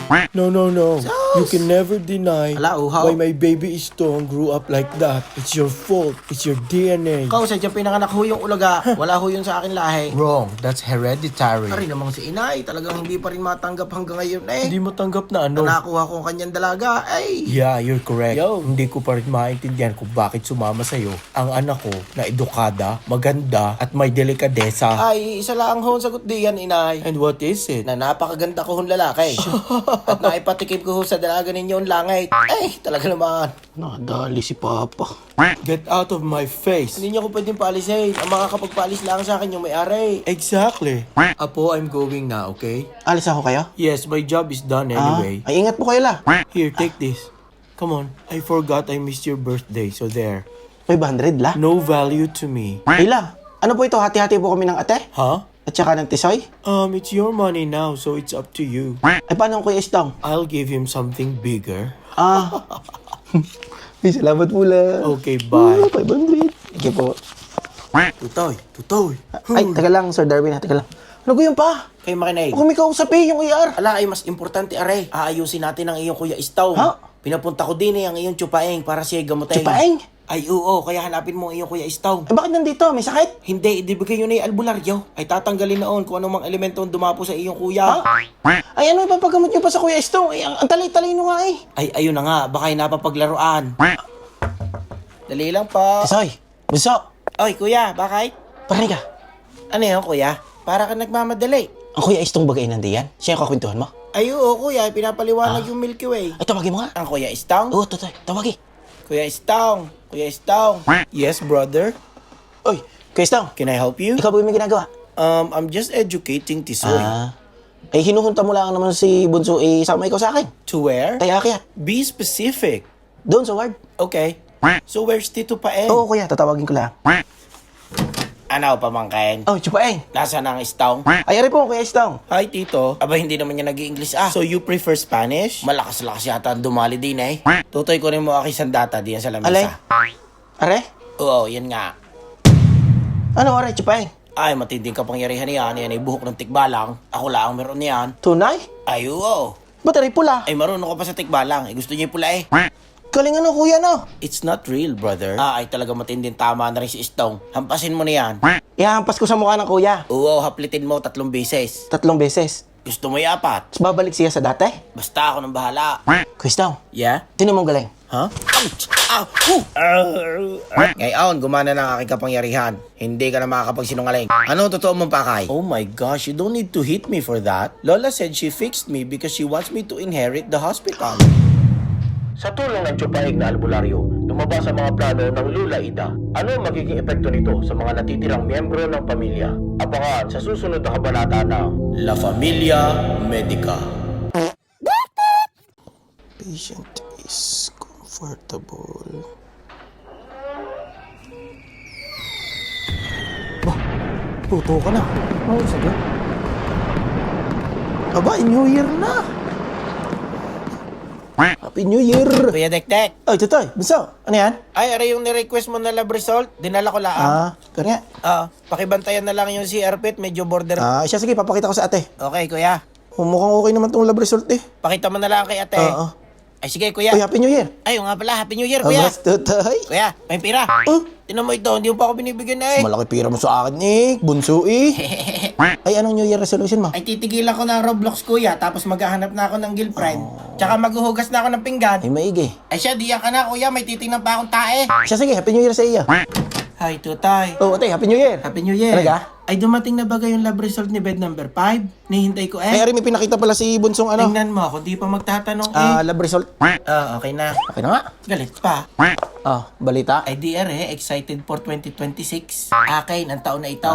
No, no, no. You can never deny Ala, uhaw. why my baby Istong grew up like that. It's your fault. It's your DNA. Ikaw, sadyang pinanganak ho yung ulaga. Wala ho yun sa akin lahi. Wrong. That's hereditary. Ari namang si inay, talagang hindi pa rin matanggap hanggang ngayon eh. Hindi mo tanggap na ano? Nakuha ko ang kanyang dalaga, ay. Yeah, you're correct. Yo. Hindi ko pa rin maintindihan kung bakit sumama sa'yo ang anak ko na edukada, maganda, at may delikadesa. Ay, isa lang ho ang sagot diyan, inay. And what is it? Na napakaganda ko hong lalaki. At naipatikim ko ho sa dalaga ninyo ang langit. Ay, talaga naman. Nadali si Papa. Get out of my face. Hindi niyo ko pwedeng paalisin. Ang makakapagpaalis lang sa akin yung may-ari. Exactly. Apo, I'm going na, okay? Alis ako kayo? Yes, my job is done anyway. Ay, ingat po kayo la. Here, take this. Come on. I forgot I missed your birthday, so there. 500 la. No value to me. Ay la, ano po ito? Hati-hati po kami ng ate? Huh? At saka ng tisoy? It's your money now, so it's up to you. Ay, paano Kuya Istong? I'll give him something bigger. Ay, salamat po la. Okay, bye. 500. Sige po. Tutoy, tutoy. Ay, taga lang, Sir Darwin. Taga lang. Ano ko yun pa? Kayo makinig. Huwag kami kausap eh, yung ER. Ala, ay mas importante, are. Aayusin natin ang iyong Kuya Istaw. Ha? Pinapunta ko din ang iyong tsupaeng para siya gamutin. Chupaeng? Ay, oo. Kaya hanapin mo ang iyong Kuya Istaw. Eh, bakit nandito? May sakit? Hindi, ibibigay yun ay albularyo. Ay tatanggalin noon kung anong mga elemento ang dumapo sa iyong kuya. Ay, ano ipapagamot niyo pa sa Kuya Istong? Ay, ang talay-talino nga eh. Ay, ayun na nga. Baka ay napapaglaruan. Dali lang po. Tisoy, bunso, Oy, kuya, bakit? parinig ka. Ano yun, kuya? Para ka nagmamadali. Ang Kuya Istong bagay nandiyan. Siya yung kakwentuhan mo. Ay, oo, kuya. Pinapaliwanag yung Milky Way. Ay, tawagin mo nga. Ang Kuya Istong? Oo, totoy, tawagin. Kuya Istong. Kuya Istong. Yes, brother. Oy, Kuya Istong, Can I help you? ikaw ba may ginagawa? I'm just educating Tisoy. Ay, hinuhunta mo lang naman si Bunso, eh, sama ikaw sa akin. To where? Tayo akyat. Be specific. Doon sa ward. Okay. So where's Tito Paeng? Oo, kuya, tatawagin ko lang. Ano, pamangkin? Oh, Chupaeng. Nasaan ang Istong? Ay, ari po, Kuya Istong. Hi, Tito. Aba, hindi naman niya nag-i-English So you prefer Spanish? Malakas-lakas yata ang dumali din eh. Tutoy ko rin mo aki sandata diyan sa Alay? lamesa. Are? Oo, yan nga. Ano, are, Chupaeng? Ay, matinding kapangyarihan niyan. Yan ay buhok ng tikbalang. Ako lang meron niyan. Tunay? Ay, oo. Ba't ari pula? Ay, marunong ka pa sa tikbalang. Gusto niya yung pula eh. Galing ano, kuya, no? It's not real, brother. Ay talaga matinding tama na rin si Istong. Hampasin mo na yan. Ihahampas ko sa mukha ng kuya. Oo, haplitin mo 3 beses. 3 beses. Gusto mo yung 4. Tapos babalik siya sa dati. Basta ako nang bahala. Kuya Istong, Yeah? tinan mo galing. Huh? Ouch! Ow! Ngayon, gumana na ang aking kapangyarihan. Hindi ka na makakapagsinungaling. Ano totoo mong pakay? Oh my gosh, you don't need to hit me for that. Lola said she fixed me because she wants me to inherit the hospital. Sa tulong ng Chupaeng na albularyo, lumabas ang mga plano ng Lula Ida. Ano ang magiging epekto nito sa mga natitirang miyembro ng pamilya? Abangan sa susunod na kabanata ng La Familia Medica. Patient is comfortable. Bah, tuto ka na. Oh, sige. Aba, New Year na. Happy New Year! Kuya Dekdek. Ay, tutoy, bunso, ano yan? Ay, aray yung ni-request mo na lab result. Dinala ko lang. Kanya. Pakibantayan na lang yung CR-PIT. Medyo border. Siya, sige, papakita ko sa ate. Okay, kuya. Mukhang okay naman tong lab result eh. Pakita mo na lang kay ate. Oo. Ay, sige, kuya. Ay, Happy New Year! Ay, nga pala. Happy New Year, kuya. Abas, tutoy. Kuya, may pira. Tinan mo ito. Hindi mo pa ako binibigyan na eh. Malaki pira mo sa akin eh, bunso eh. Ay, anong New Year resolution mo? Ay, titigilan ko ng Roblox, kuya. Tapos maghahanap na ako ng girlfriend. Tsaka maghuhugas na ako ng pinggan. Ay, maigi. Ay, siya, diyan ka na, kuya. May titingnan pa akong tae. Siya, sige, Happy New Year sa iyo. Hi, tutay. Oh, ate, Happy New Year! Happy New Year. Talaga? Ay, dumating na bagay yung lab result ni bed number 5. Nihintay ko Ay, eh. Ari, may pinakita pala si bunsong ano. Tingnan mo, kung di pa magtatanong eh. Lab result. Okay na. Okay na nga. Galit pa. Balita. Ay, excited for 2026. Akin, ang taon na ito.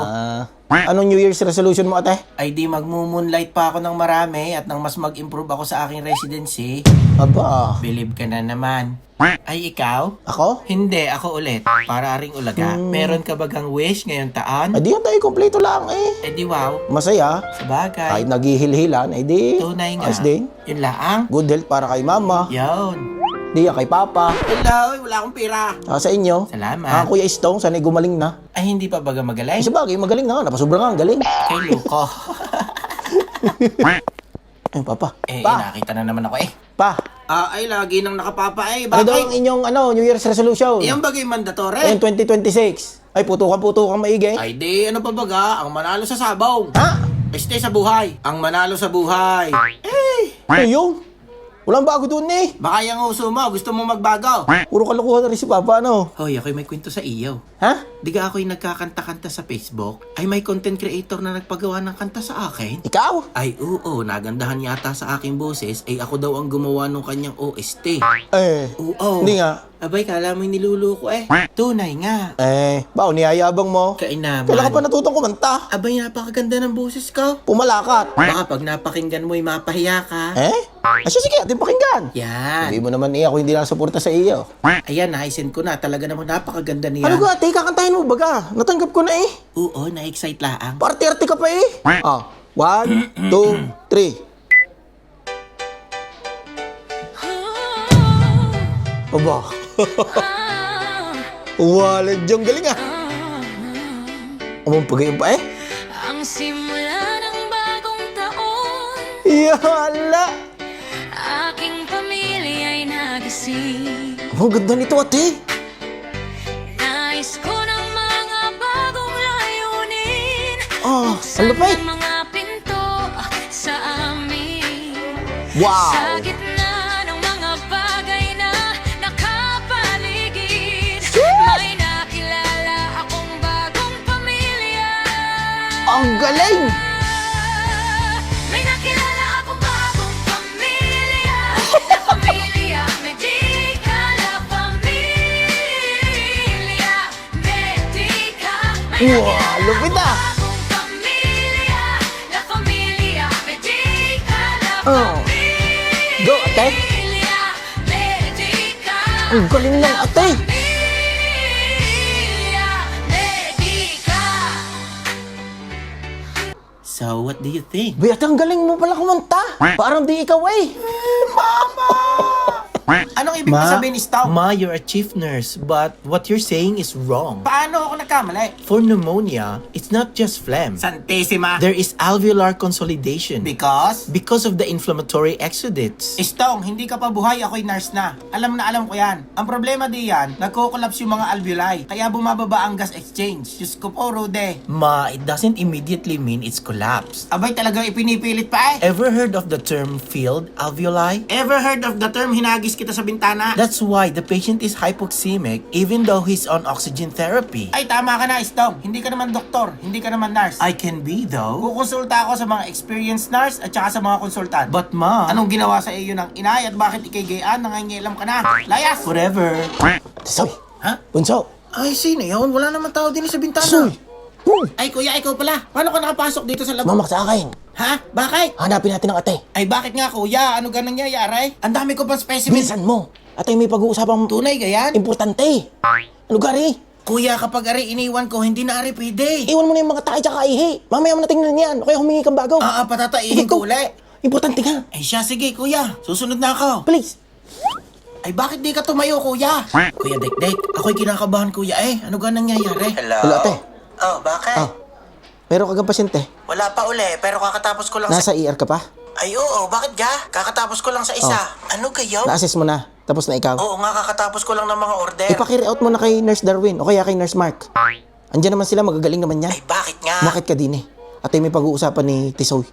Anong New Year's resolution mo, ate? Ay, di magmumoonlight pa ako ng marami at nang mas mag-improve ako sa aking residency. Aba. Believe ka na naman. Ay, ikaw? Ako? Hindi, ako ulit. Para ring ulaga. Meron ka bagang wish ngayong taon? Ay, di yan tayo kompleto lang eh. Eh di wow. Masaya. Sabagay. Kahit naghihil-hilan, eh di. Tunay nga. Ayos din. Yun lang. Good health para kay mama. Yun. Di yan kay papa. Hello, wala akong pira. Sa inyo. Salamat. Kuya Istong, sana'y gumaling na. Ay, hindi pa baga Ay, magaling? sabagay, magaling na nga. Napasubra nga, ang galing. Kay Luko. Ayun, Papa. Nakita na naman ako eh. Pa, Ay, lagi nang nakapapa eh. ano daw ang Bakit? inyong New Year's resolution? Yan bagay mandatory. Ayun, 2026. Ay, putukan maigi. Ay di, ano pa baga? Ang manalo sa sabaw. Ha? Este sa buhay. Ang manalo sa buhay. Ayun. Walang bago dun eh. Baka yung uso mo, gusto mo magbago. Puro kalokohan na rin si Papa, ano? Hoy, ako'y may kwento sa iyo. Ha? Diga ako'y nagkakanta-kanta sa Facebook, ay may content creator na nagpagawa ng kanta sa akin. Ikaw? Ay oo, nagandahan yata sa aking boses, ay ako daw ang gumawa ng kanyang OST. Oo. Hindi nga. Abay, kala mo'y niluluko eh. Tunay nga. Bao, niyayabang mo. Kainaman. Kailan ka pa natutong kumanta? Abay, napakaganda ng boses ko. Pumalakat. Baka pag napakinggan mo'y mapahiya ka. Ay, sige, ating pakinggan. Yan. Sabi mo naman ako hindi nakasuporta sa iyo. Ayan, naisend ko na. Talaga namang napakaganda niya. Ano ga, ate, kakantahin mo baga? Natanggap ko na eh. Oo, na-excite laang. Party-arty ka pa eh. 1, 2, 3. Aba. Walad yung galing ah. Among pagayon pa eh. Ang simula ng bagong taon, Yala. aking pamilya'y nagising. Ang ganda nito ate. Nais ko ng mga bagong layunin. Ang Buksan lupit. ang mga pinto sa amin. Wow. Sa gitna ng mga bagay na nakapaligid, may nakilala akong bagong pamilya. Ang galing. May nakilala akong bagong pamilya. La Familia Medica, La Familia Medica. May Wow, nakilala lupit ah. akong pamilya. La Familia Medica, La Oh. Go, ate. Familia Medica. Ang galing ng ate. Familia Medica. So, what do you think? Bay, ate, ang galing mo pala kumanta. Parang di ikaw eh. Anong ibig sabihin is tao? Ma, you're a chief nurse, but what you're saying is wrong. Paano ako nagkamali? For pneumonia, it's not just phlegm. Santissima. There is alveolar consolidation Because? because of the inflammatory exudates. Istong, hindi ka pa buhay, ako'y nurse na. Alam ko yan. Ang problema di yan, nagko-collapse yung mga alveoli. Kaya bumababa ang gas exchange. Diyos ko po, Rude. Ma, it doesn't immediately mean it's collapsed. Abay talagang ipinipilit pa eh. Ever heard of the term filled alveoli? Ever heard of the term hinagis kita sa bintana? That's why the patient is hypoxemic even though he's on oxygen therapy. Ay, tama ka na, Istong. Hindi ka naman doktor, hindi ka naman nurse. I can be though. Kukonsulta ako sa mga experienced nurse at saka sa mga konsultant. But ma, Anong ginawa sa iyo ng inay at bakit ikay gayaan? Nangangialam ka na. Layas! whatever. Soy. Ha? Bunso. Ay, sino yun? Wala naman tao din sa bintana. Soy. Ay, kuya, ikaw pala. Paano ka nakapasok dito sa labo? Mamak sa akin. Ha? Bakit? Hanapin natin ang ate. Ay, bakit nga, kuya? Ano ganang nangyayari? Ang dami ko pang specimen. Bilisan mo. Ate, may pag-uusapang Tunay ka yan? importante. Ano gari? Kuya, kapag ari iniwan ko, hindi na ari pwede. Iwan mo na yung mga tae tsaka ihi. Mamaya mo na tingnan yan. O kaya humingi kang bago. Patataihin ko uli. Importante nga. Ay, siya, sige, kuya. Susunod na ako. Please. Ay, bakit di ka tumayo, kuya? Kuya, Dek-Dek, ako'y kinakabahan, kuya, eh. Ano ganang nangyayari? Hello, ate. Oh, bakit? Ah. Meron ka pasyente. Wala pa uli, pero kakatapos ko lang Nasa ER ka pa? Ay, oo, bakit ga? Kakatapos ko lang sa isa. Ano kayo? Na-assess mo na. Tapos na ikaw. Oo nga, kakatapos ko lang ng mga order. Ipaki-out mo na kay Nurse Darwin o kaya kay Nurse Mark. Andiyan naman sila, magagaling naman yan. Ay, bakit nga? Bakit ka din eh? Ate, may pag-uusapan ni Tisoy.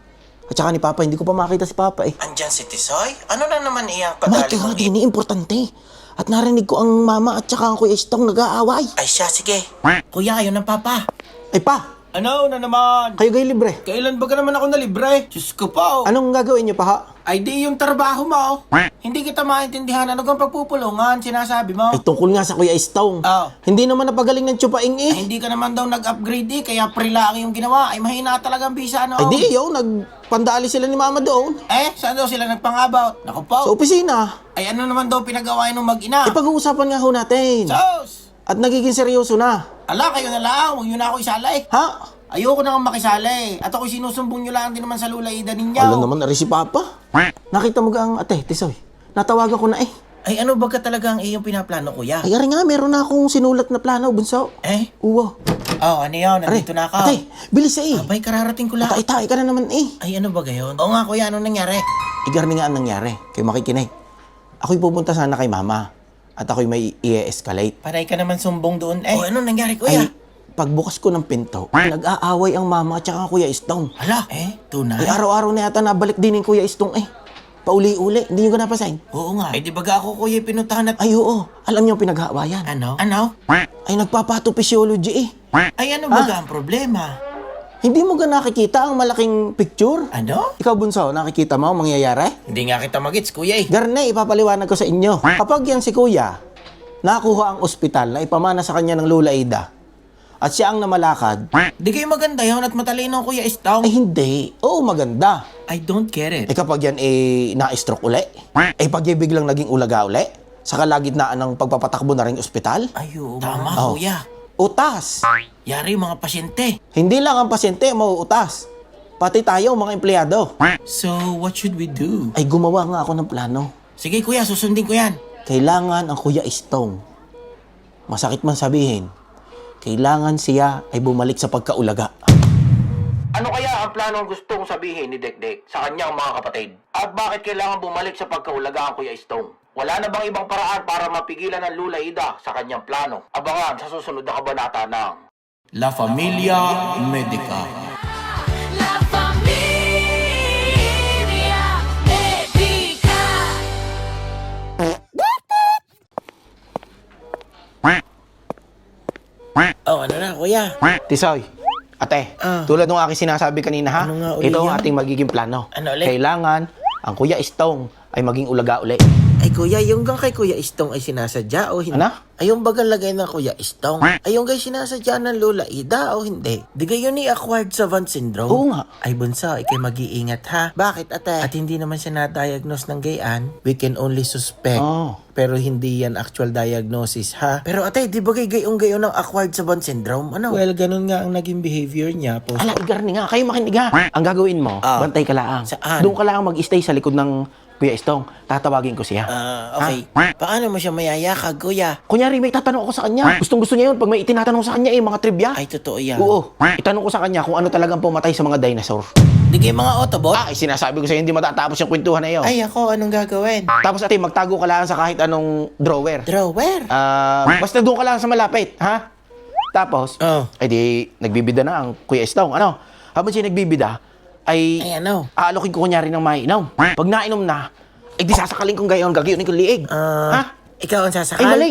At saka ni Papa, hindi ko pa makita si Papa eh. Andyan si Tisoy? Ano na naman iyang Mike, nga din eh, importante. At narinig ko ang mama at saka ang Kuya Estong nag-aaway. Ay, siya, sige. Kuya, kayo ng papa. Ay pa, Ano na naman? kayo gay libre. Kailan ba ka naman ako nalibre? Diyos ko pa, Anong gagawin niyo pa ha? Ay, di yung trabaho mo. Hindi kita maintindihan. Ano kang pagpupulungan? Sinasabi mo? Ay tungkol nga sa Kuya Estong. Oh. Hindi naman napagaling ng tsupaing eh. Ay, hindi ka naman daw nag-upgrade eh. Kaya pre-laki yung ginawa. Ay, mahina talaga ang bisa, ano? Ay di yo, nagpandali sila ni Mama doon. Eh, saan daw sila nagpang-about? Naku po. Sa opisina. Ay, ano naman daw pinagawa ng mag-ina? Ipag-uusapan nga ho natin. Sos! At nagiging seryoso na. Ala, kayo na lang. Huwag nyo na ako isalay. Ha? Ayoko na nga makisali. At ako'y sinusumbong nyo lang din naman sa lulaida ninyo. Alam naman, ari si Papa. Nakita mo ga ang ate, Tisoy. Natawagan ko na eh. Ay, ano ba ka talaga ang iyong pinaplano, kuya? Ay, ari nga, meron na akong sinulat na plano, bunso. Eh? Uwa. Oh, ano yun? Nandito na ako. Ate, bilis eh. Abay, kararating ko lang. Tay ka na naman eh. Ay, ano ba gayon? Oo nga, kuya, anong nangyari? Igarni nga ang nangyari. Kayo makikinig. Ako'y pupunta sana kay mama. At ako'y may i-escalate. Panay ka naman sumbong doon. Oh, anong nangyari, kuya? Ay, pagbukas ko ng pinto, nag-aaway ang mama at saka ang Kuya Istong. Hala, tunay? Ay, araw-araw na yata nabalik din yung Kuya Istong eh. Pauli-uli, hindi nyo ka napasain? Oo nga. Di ba ako, kuya, pinuntahan at... Ay, oo. Alam niyo ang pinag-aawayan. Ano? Ano? Ay, nagpapatophysiology eh. Ay, ano ba ang problema? Hindi mo ga nakikita ang malaking picture? Ano? Ikaw, Bunso, nakikita mo ang mangyayari? Hindi nga kita magits, kuya eh. Garne, ipapaliwanag ko sa inyo. Kapag yan si Kuya, nakuha ang ospital na ipamana sa kanya ng Lola Ida, at siya ang namalakad, Di kayo maganda yun at matalino, kuya Istong. ay hindi. Oo, maganda. I don't get it. Eh kapag yan na-stroke uli, pag yan biglang naging ulaga uli, sa kalagitnaan ng pagpapatakbo na rin ospital, Ay, oo. Tama, Oh. kuya. utas. Yari mga pasyente. Hindi lang ang pasyente mauutas. Pati tayo, mga empleyado. So, what should we do? Ay gumawa nga ako ng plano. Sige, kuya, susundin ko yan. Kailangan ang Kuya Istong, masakit man sabihin, kailangan siya ay bumalik sa pagkaulaga. Ano kaya ang planong gustong sabihin ni Dekdek sa kanyang mga kapatid? At bakit kailangan bumalik sa pagkaulaga ang Kuya Istong? Wala na bang ibang paraan para mapigilan ng Lula Ida sa kanyang plano? Abangan sa susunod na kabanata ng La Familia Medica. La familia Medica. Oh, ano na, kuya? Tisoy, ate, tulad ng aking sinasabi kanina ha, Ano nga uli ito ang yan? ating magiging plano. Ano ulit? Kailangan ang Kuya Istong ay maging ulaga uli. Ay, kuya, yung gang kay Kuya Istong ay sinasadya o hindi? Ano? Ay, yung bagang lagay ng Kuya Istong. Ay, yung gay sinasadya ng Lola Ida o hindi? Di kayo ni acquired savant syndrome? Oo nga. Ay, bunso, ikay mag-iingat ha. Bakit, ate? At hindi naman siya na-diagnose ng gayan, we can only suspect. Oh. Pero hindi yan actual diagnosis, ha? Pero ate, di ba gayong-gayon ng acquired savant syndrome? Ano? Well, ganun nga ang naging behavior niya. Ala, igarni nga, kayo makinig ha. Ang gagawin mo, bantay ka laang. Saan? Doon ka lang mag-stay sa likod ng Kuya Istong. Tatawagin ko siya. Okay. Paano mo siya mayayakag, kuya? Kunyari, may tatanong ako sa kanya. Gustong-gusto niya yun. Pag may itinatanong sa kanya, mga trivia. Ay, totoo yan. Oo. Itanong ko sa kanya kung ano talagang pumatay sa mga dinosaur. Di kayo mga Autobot? Ay, sinasabi ko sa'yo, hindi matatapos yung kwentuhan na yun. Ay, ako, anong gagawin? Tapos ate, magtago ka lang sa kahit anong drawer. Drawer? Basta doon ka lang sa malapit, ha? Tapos, ay di, nagbibida na ang Kuya Istong. Ano? Habang siya nagbibida, ay ano? aalokin ko kunyari ng mainom. Pag nainom na, ay di sasakalin kong gayon, gagawin kong liig. Ha? Ikaw ang sasakal? Ay, mali.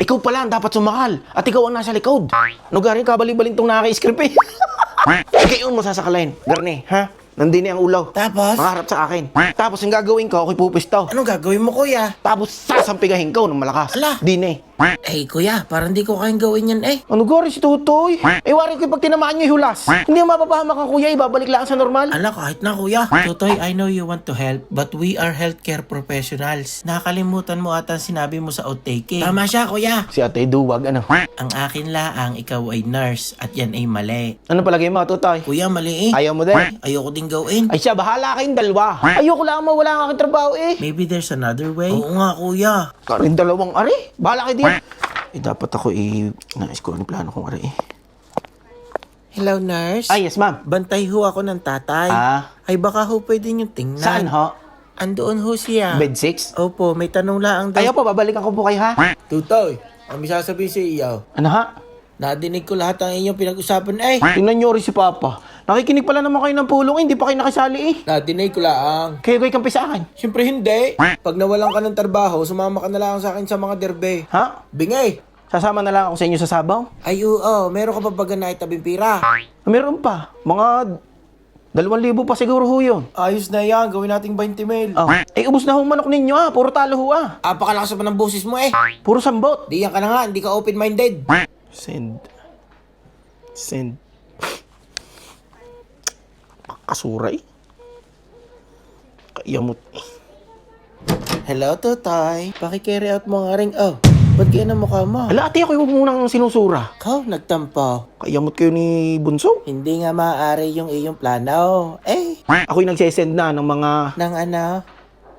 Ikaw pala ang dapat sumakal. At ikaw ang nasa likod. Ano garing kabali-baling tong naka-script eh. Ikaw mo sasakalin. Garni, ha? Nandini ang ulaw. Tapos? Makaharap sa akin. Tapos yung gagawin ko, ako'y pupisto. Anong gagawin mo, kuya? Tapos sasampigahin ko ng malakas. Ala. Dine. Eh, kuya, parang di ko kayang gawin yan eh. Ano gari si Tutoy? Wari ko pag tinamaan niyo yung hulas. Hindi mapapahamak ang kuya, ibabalik lang sa normal. Ala, kahit na, kuya. Tutoy, I know you want to help, but we are healthcare professionals. Nakalimutan mo ata sinabi mo sa outtake. Tama siya, kuya. Si Ate Duwag, ano? Ang akin laang, ikaw ay nurse, at yan ay mali. Ano palagay mo, Tutoy? Kuya, mali eh. Ayaw mo din? Ayoko din gawin. Ay siya, bahala kayong dalawa. Ayoko lang mawala ang aking trabaho eh. Maybe there's another way. Oo nga, kuya. Karing dalawang ari. Bahala kayo din. Dapat ako nais ko ang plano kong ari eh. Hello, nurse? Ay, yes ma'am. Bantay ho ako ng tatay. Ay, baka ho pwede nyo tingnan. Saan ho? Andoon ho siya. Bed 6? Opo, may tanong lang daw. Ayaw po, babalikan ko po kayo ha. Tutoy, ang sasabihin sa iyo. Ano ha? Nadinig ko lahat ng inyong pinag-usapan eh. Tingnan nyo rin si Papa. Nakikinig pala naman kayo ng pulong, hindi pa kayo nakisali eh. Nadinig ko lang. Kayo kampi sa akin. Siyempre hindi. Pag nawalan ka ng trabaho, sumama ka na lang sa akin sa mga derbe. Ha? Bingay. Sasama na lang ako sa inyo sa sabaw? Ay, oo. Meron ka pa baga na itabing pira? Meron pa. Mga 2,000 pa siguro ho yun. Ayos na yan. Gawin nating 20 mil. Oh. Ubus na ho manok ninyo ha. Puro talo ho ah. Apakalakas pa ng boses mo eh. Puro sambot. Di yan ka na nga. Hindi ka open-minded. Send. Kasuray. Kayamot eh. Hello, Tutoy. Paki-carry out mo nga rin. Oh, ba't kaya na mukha mo? Ala, ate, ako yung munang sinusura. Ikaw, nagtampo. Kayamot kayo ni Bunso. Hindi nga maaari yung iyong plano. Eh, Ako yung nagsesend na ng mga... nang ano?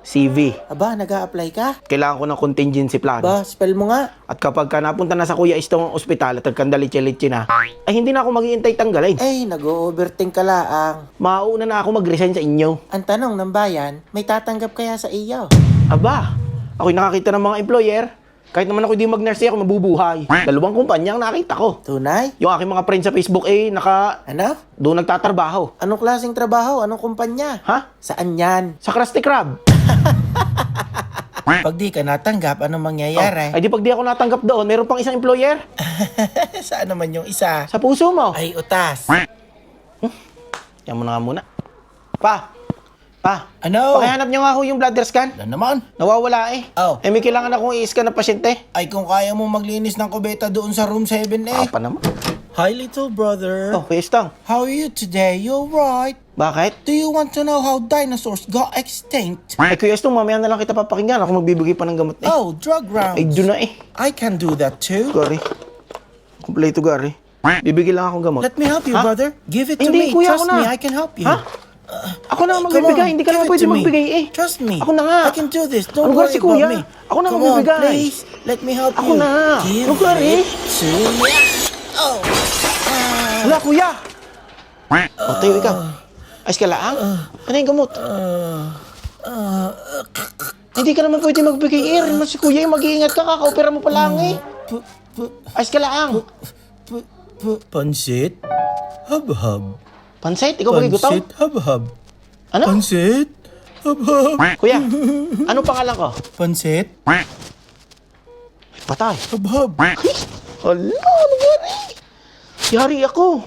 CV. Aba, nag-a-apply ka? Kailangan ko ng contingency plan. Ba, spell mo nga. At kapag ka napunta na sa Kuya Istong ang ospital at nagkandalitsi-litsi na, ay hindi na ako mag-iintay tanggalin. Eh, nag-overthink ka laang. Mauna na ako mag-resign sa inyo. Ang tanong ng bayan, may tatanggap kaya sa iyo? Aba, ako'y nakakita ng mga employer. Kahit naman ako di mag-nurse, ako mabubuhay. 2 kumpanya ang nakita ko. Tunay? Yung aking mga friends sa Facebook Ano? doon nagtatrabaho. Anong klaseng trabaho? Anong kumpanya? Ha? Saan yan? Sa Krusty Krab. Pag di ka natanggap, anong mangyayari? Ay di pag di ako natanggap doon, meron pang isang employer. Saan naman yung isa? Sa puso mo. Ay, utas. Yan mo na nga muna. Pa! Ano? Pakihanap niyo nga ho yung bladder scan. Ano naman? Nawawala eh. Oh. Eh may kailangan akong i-scan na pasyente. Ay, kung kaya mo maglinis ng kubeta doon sa room 7 eh. Apa naman. Hi, little brother. Oh, Kuya Istong. How are you today? You right? Bakit? Do you want to know how dinosaurs got extinct? Eh Kuya Istong, mamaya na lang kita papakinggan. Ako magbibigay pa ng gamot eh. Oh, drug rounds. Ay, doon na eh. I can do that too. Gary. Kompleto, Gary. Bibigyan lang akong gamot. Let me help you, Ha? brother. Give it to Hindi, me. kuya, Trust ako na. me, I can help you. Ha? Ako na ang Come magbibigay. on, Hindi ka give naman it pwede to me. magbigay eh. Trust me. Ako na nga. I can do this. Don't Ano ba worry si about kuya? me. Ako na Come magbibigay. on, please. Let me help Ako you. na. Give Ano ba, it to me. Oh. Hala, kuya! O, tayo ikaw. Ayos ka lang? Ano yung gamot? Hindi ka naman pwede magbigay eh. Rin mo si kuya, mag-iingat ka. Kaka-opera mo pa lang eh. Ayos ka lang. Pansit? Hub-hub. Pansit, ikaw ba gutom? hub-hub. Ano? Pansit? Hub-hub. Kuya, ano pangalan ko? Pansit? Patay. Hub-hub. Hala, ano gari? Yari ako.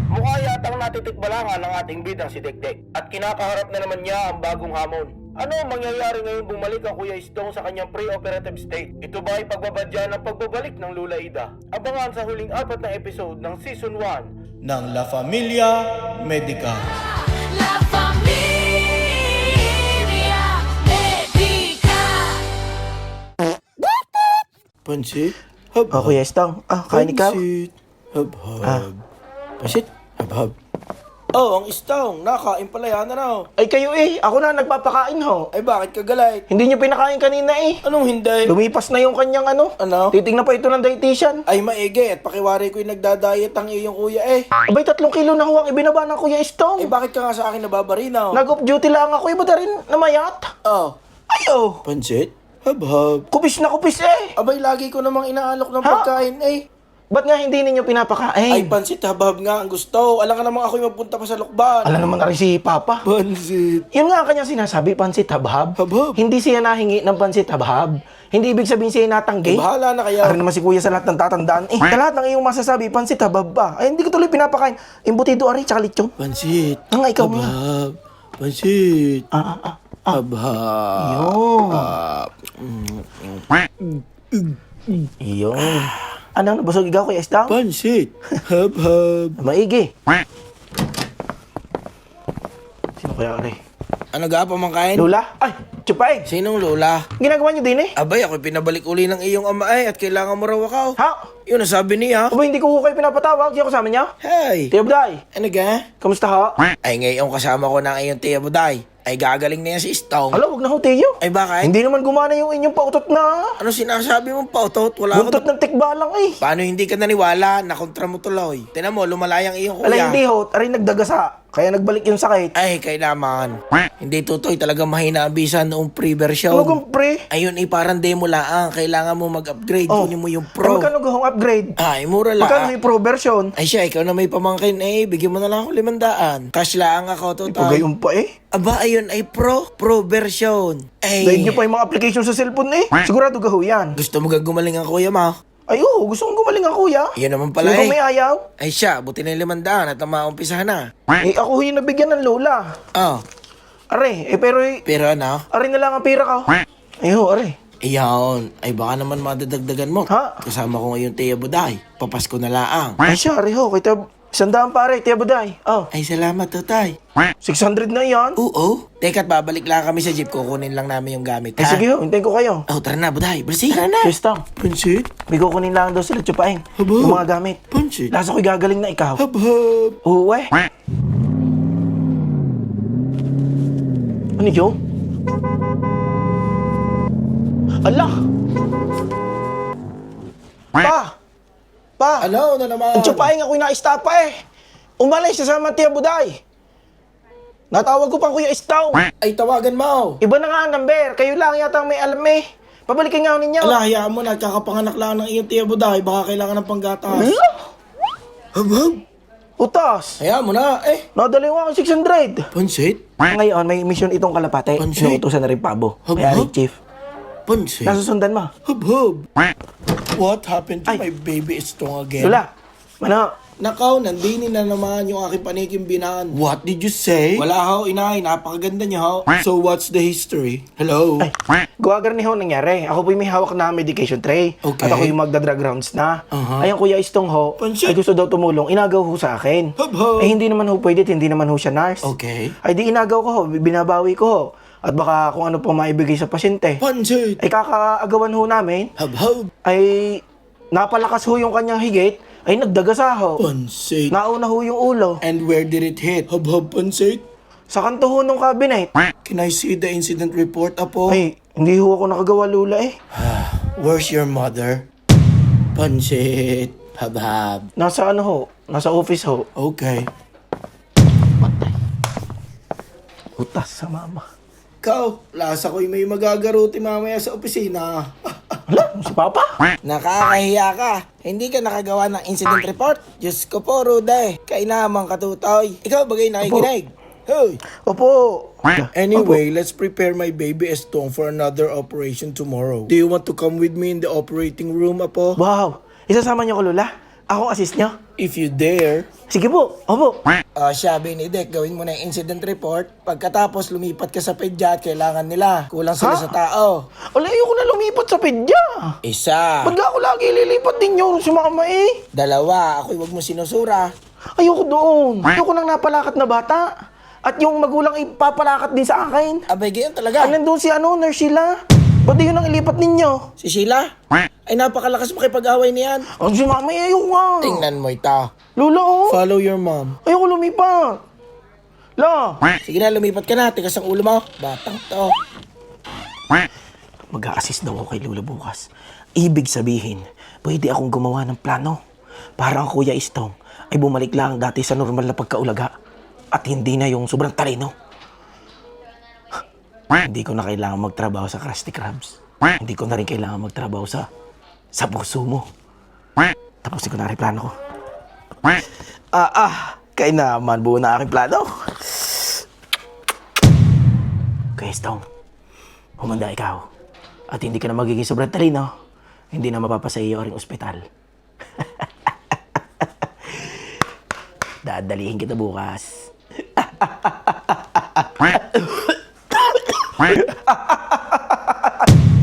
Mukha yatang natitikbalangan ng ating bidang si Dekdek at kinakaharap na naman niya ang bagong hamon. Ano ang mangyayari ngayon bumalik ang Kuya Istong sa kanyang pre-operative state? Ito ba ay pagbabadya ng pagbabalik ng Lula Ida? Abangan sa huling 4 na episode ng Season 1 ng La Familia Medica. La familia Medica. Pansit? Hub-hub. Oh, Kuya Istong. Kain ikaw. Pansit? Hub-hub. Pansit? Hub-hub. Oh, ang istong. Nakain pala yan, ano? Ay kayo eh, ako na nagpapakain ho. Ay, bakit ka galit? Hindi nyo pinakain kanina eh. Anong hindi? Lumipas na yung kanyang ano. Ano? Titingnan pa ito ng dietitian. Ay, maigi. At pakiwari ko yung nagda-diet ang iyong kuya eh. Abay, 3 kilo na ho ang ibinaba ng Kuya Istong. Eh, bakit ka nga sa akin nababarinaw? Nag-off duty lang ako, iba na rin namayat. Oh. Ayo, Pansit? Hub-hub. kupis na kupis eh. Abay, lagi ko namang inaalok ng Ha? pagkain eh. Ba't nga hindi ninyo Ay, pinapakain? pansit, hub-hub nga ang gusto. Alam ka namang ako'y mapunta pa sa lukban. Alam naman na rin si Papa. Pansit. Yun nga ang kanyang sinasabi, pansit habhab. Habhab. Hindi siya nahingi ng pansit habhab. Hindi ibig sabihin siya natanggi. Eh, bahala na kaya. Arin naman si Kuya sa lahat ng tatandaan. Eh, sa lahat ng iyong masasabi, pansit habhab ba? Ay, hindi ko tuloy pinapakain. Imbutido, ari, tsaka lechon. Pansit. Ang nga, ikaw nga. Hub-hub. Pansit. Ah. Hub-hub. Yun. Yun. Anong nabusog ikaw, Kuya Estang? Pansit. Hub-hub. Maigi. Sino kaya, ari? Ano ga pa man kain? Lula? Ay, Chupay! Sinong lola? Ginagawa niyo din eh? Abay, ako'y pinabalik uli ng iyong ama eh, at kailangan mo raw ako. Ha? Yun ang sabi niya. Aba, hindi ko kayo pinapatawag. Di ako kasama niya. Hey! Tiyo Buday, Ano ga? kamusta ho? Ay, ngayon kasama ko ng iyong tiya Buday. Ay, gagaling na yan si Istong. Hala, wag na ho, Tiyo. Ay, bakit? Hindi naman gumana yung inyong pautot na Ano sinasabi mong pautot? Wala buntot ako. ng tikbalang eh. Paano hindi ka naniwala? Nakontra mo tuloy. Tinan mo, lumalayang iyong Ala, kuya. hindi ho. Aray nagdagasa. Kaya nagbalik yung sakit. Ay, kailangan. Hindi tutoy, talagang mahina ang bisa noong pre-version. Ano kung pre? Ayun, parang demo lang. Kailangan mo mag-upgrade. Oh. Kunin mo yung Ay, pro. magkano gahong upgrade? Ay, mura lang. Magkano yung pro version? Ay siya, ikaw na may pamangkin eh. Bigyan mo na lang ako 500. Cash lang ako, tutay. Pagayon pa eh. Aba, ayun ay pro version. Ay, Dahil nyo pa yung mga application sa cellphone eh. Sigurado gaho yan. gusto mo gumaling ang kuya mo? Ay, oo. Gusto kong gumaling ang kuya. Yun naman pala Sino eh. may ayaw? Ay siya, buti na yung 500 at maumpisahan na. Eh, ako yung nabigyan ng lola. Oh, Are, pero pero ano? are na lang ang pira ka. Ay, ho, are. Iyon, ay baka naman madadagdagan mo. Ha? Kasama ko ngayon Tia Buday. Papasko na laang. Ay, siya, are ho. Kita, 100 pare, Tiya Buday. Oh, Ay, salamat, tutay. 600 na yan. Oo. Teka't babalik lang kami sa jeep. Kukunin lang namin yung gamit, Ay, ha? sige ho, hintayin ko kayo. Oh, tara na, Buday. Bersih. Tara na. Kristang, Pansit? may kukunin lang daw sila Chupaeng. Haba. Yung mga gamit. Pansit? Lasa ko'y gagaling na ikaw. Hab-hab. Oo, eh. Ano yun? Ala! Pa! Ano na naman? Ang tsupaing ako'y naistapa eh. Umalis sa Tia Buday. Natawag ko pang Kuya Istong. Ay, tawagan mo. Iba na nga ang number. Kayo lang yata ang may alam eh. Pabalikin nga ako ninyo. Ala, hayaan mo, nagkakapanganak lang ng iyong Tia Buday. Baka kailangan ng panggatas. Ala! Habab. Utas! Hayaan mo na, eh. Nadali ko ako 600. Pansit? Ngayon, may mission itong kalapate. Pansit? Inuutosan na rin Pabo. Hab- Kaya hab- Chief. Pansit? Nasusundan mo. Habab. What happened to Ay. my baby Estong again? Lula, ano? Nakaw, nandini na naman yung aking panikimbinaan. What did you say? Wala ho, inay. Napakaganda niya ho. So what's the history? Hello? Ay, guwagar ni ho nangyari. Ako po may hawak na medication tray. Okay. At ako yung magdadrug rounds na. Uh-huh. Ayun, Kuya Istong ho, Pansit. ay gusto daw tumulong. Inagaw ho sa akin. Hab-hab. Ay, hindi naman ho pwede, hindi naman ho siya nurse. Okay. Ay, di inagaw ko ho, binabawi ko ho. At baka kung ano po maibigay sa pasyente. Pansit. Ay, kakaagawan ho namin. Habhab. Ay, napalakas ho yung kanyang higit. Ay, nagdagasa ho. Pansit. Nauna ho yung ulo. And where did it hit? Habhab, pansit. Sa kanto ho nung cabinet. Can I see the incident report, Apo? Ay, hindi ho ako nakagawa lula eh. Where's your mother? Pansit. Habhab. Nasa ano ho? Nasa office ho. Okay. Utas sa mama. Ikaw, lasa ko'y may magagaruti mamaya sa opisina. Hala, si Papa? Nakakahiya ka. Hindi ka nakagawa ng incident report. Diyos ko po, Ruda eh. Kainamang katutoy. Ikaw bagay nakikinig. Hoy. Opo. Anyway, let's prepare my baby Estong for another operation tomorrow. Do you want to come with me in the operating room, Apo? Wow. Isasama niyo ko, Lula? Ako assist niyo? If you dare. Sige po. Opo. Siya, Benedict, gawin mo na yung incident report. Pagkatapos, lumipat ka sa pedya at kailangan nila. Kulang sila Ha? sa tao. Wala, ayoko na lumipat sa pedya. Isa. Ba't ako lagi lilipat din niyo si mama eh? Dalawa. Ako'y wag mo sinusura. Ayoko doon. Ayoko nang napalakat na bata. At yung magulang ipapalakat din sa akin. Abay, ganyan talaga. Nandun si Nurse Sheila. Ba't di yun ang ilipat ninyo? Si Sheila? Ay, napakalakas makipag-away niyan. Ang si mama eh, ayoko nga. Tingnan mo ito. Lula oh. Follow your mom. Ayoko lumipat. La. Sige na, lumipat ka na. Tigas ang ulo mo. Batang to. Mag-a-assist daw ako kay Lula bukas. Ibig sabihin, pwede akong gumawa ng plano. Para ang Kuya Istong ay bumalik lang dati sa normal na pagkaulaga. At hindi na yung sobrang talino. Hindi ko na kailangan magtrabaho sa Krusty Krabs. Hindi ko na rin kailangan magtrabaho sa puso mo. Tapusin ko na rin plano ko. Kaya naman buo na aking plano. Kuya Istong, humanda ikaw. At hindi ka na magiging sobrang talino. Hindi na mapapasa iyo ring ospital. Dadalihin kita bukas.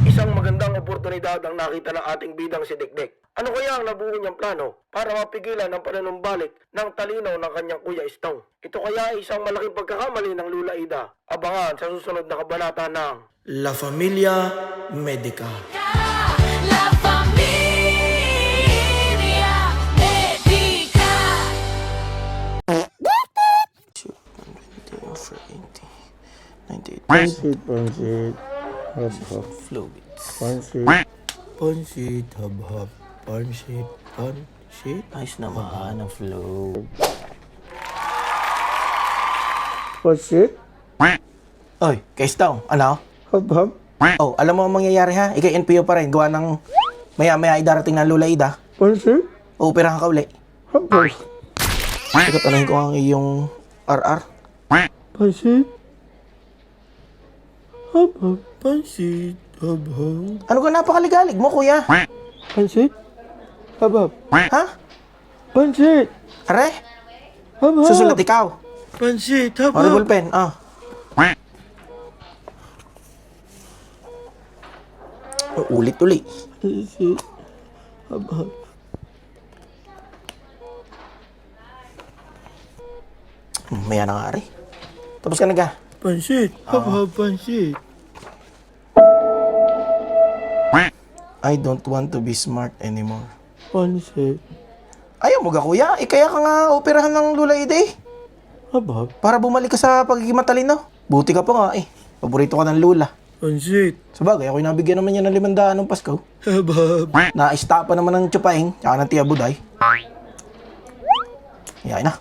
Isang magandang oportunidad ang nakita ng ating bidang si Dekdek. Ano kaya ang nabuo niyang plano para mapigilan ang panunumbalik ng talino ng kanyang Kuya Istong? Ito kaya ay isang malaking pagkakamali ng Lula Ida. Abangan sa susunod na kabanata ng La Familia Medica. La familia Medica. Pansit, pansit. Hab-hab. Fluids. Pansit. Pansit, hab-hab. Pansit, pansit. Ayos naman ang flow. Pansit? Oy, kay Istong, ano? Hab-hab. Oh, alam mo ang mangyayari ha? Ikay NPO pa rin. Gawa ng maya-maya idarating ng Lula Ida. Pansit? Uupirahan ka uli. Hab-hab. Ikaw tanahin ko ang iyong RR. Pansit? Hab-hab. Pansit, hab-hab. Ano ka napakaligalig mo, kuya? Pansit? Hab-hab. Ha? Pansit! Are? Hab-hab. Susulat ikaw. Pansit, Horrible hab-hab. pen, ah. Ulit-ulit. Pansit, hab-hab. Maya na nga, Are. Tapos ka na ga. Pansit, hab-hab, pansit. I don't want to be smart anymore. Pansit, Ayaw mo ga, kuya? Kaya ka nga operahan ng Lula Ida eh. hab-hab. Para bumalik ka sa pagiging matalino. Buti ka pa nga eh. Paborito ka ng lula. Pansit. Sabagay, ako'y nabigyan naman niya ng 500 nung Pasko. Habab. Na-istapa naman ng tsupaing, tsaka ng tiyabuday. Yain na.